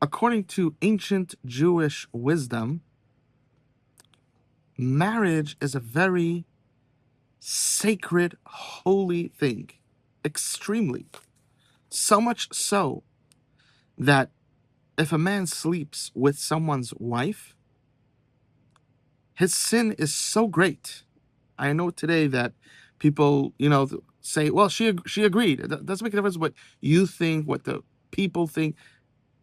according to ancient Jewish wisdom, marriage is a very sacred, holy thing. Extremely. So much so that if a man sleeps with someone's wife, his sin is so great. I know today that people, say, well, she agreed. It doesn't make a difference what you think, what the people think.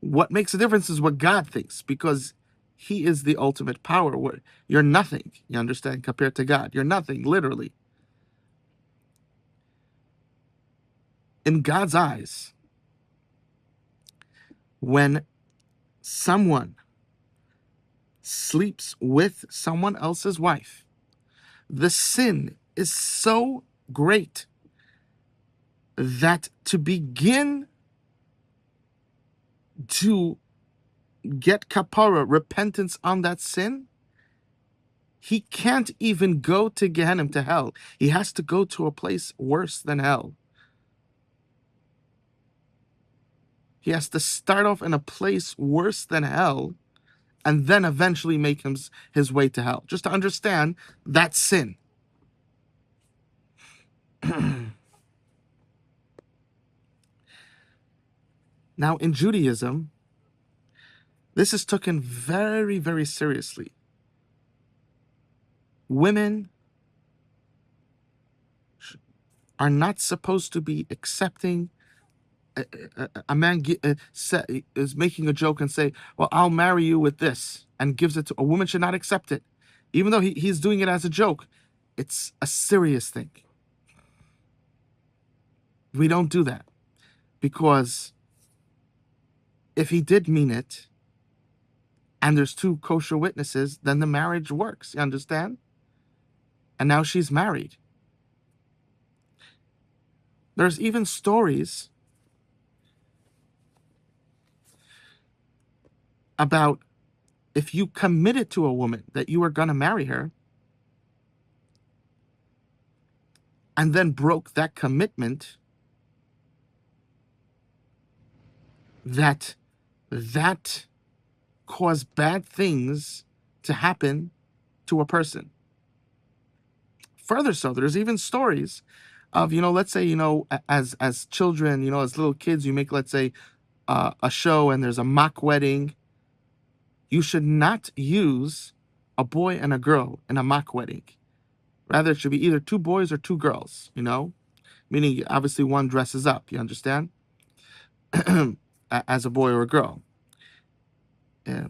What makes a difference is what God thinks, because he is the ultimate power. You're nothing, you understand, compared to God. You're nothing, literally. In God's eyes, when someone sleeps with someone else's wife, the sin is so great that to begin to get kapara, repentance on that sin, he can't even go to Gehenna, to hell. He has to go to a place worse than hell. He has to start off in a place worse than hell and then eventually make his way to hell. Just to understand that sin. Now, in Judaism, this is taken very, very seriously. Women are not supposed to be accepting. A man is making a joke and say, well, I'll marry you with this, and gives it to a woman. Should not accept it. Even though he's doing it as a joke, it's a serious thing. We don't do that, because if he did mean it and there's two kosher witnesses, then the marriage works. You understand? And now she's married. There's even stories about if you committed to a woman that you were going to marry her and then broke that commitment, that caused bad things to happen to a person. Further so, there's even stories of, let's say, as children, as little kids, you make, let's say, a show and there's a mock wedding. You should not use a boy and a girl in a mock wedding. Rather, it should be either two boys or two girls, meaning obviously one dresses up, you understand? As a boy or a girl. Yeah.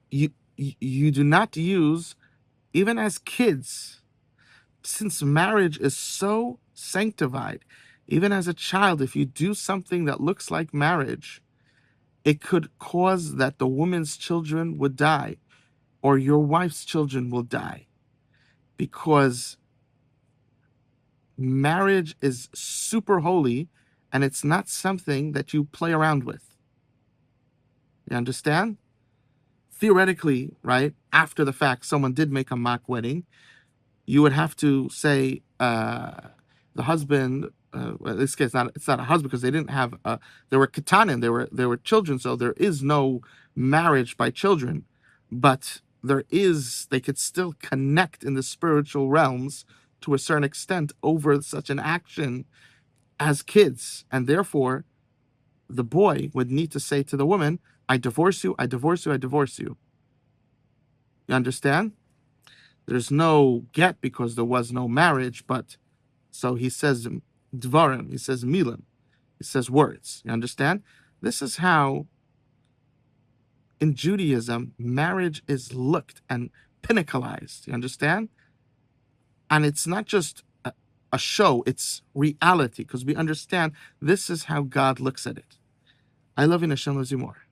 You do not use, even as kids, since marriage is so sanctified, even as a child, if you do something that looks like marriage, it could cause that the woman's children would die or your wife's children will die, because marriage is super holy and it's not something that you play around with. You understand? Theoretically, right, after the fact, someone did make a mock wedding, you would have to say the husband, well, in this case, it's not a husband, because they didn't have, there were ketanim, there were children, so there is no marriage by children, but they could still connect in the spiritual realms to a certain extent over such an action as kids, and therefore the boy would need to say to the woman, I divorce you, I divorce you, I divorce you. You understand? There's no get because there was no marriage, but so he says dvarim, he says milim, he says words. You understand? This is how in Judaism marriage is looked and pinnacleized. You understand? And it's not just a show, it's reality, because we understand this is how God looks at it. I love you, Hashem loves you more.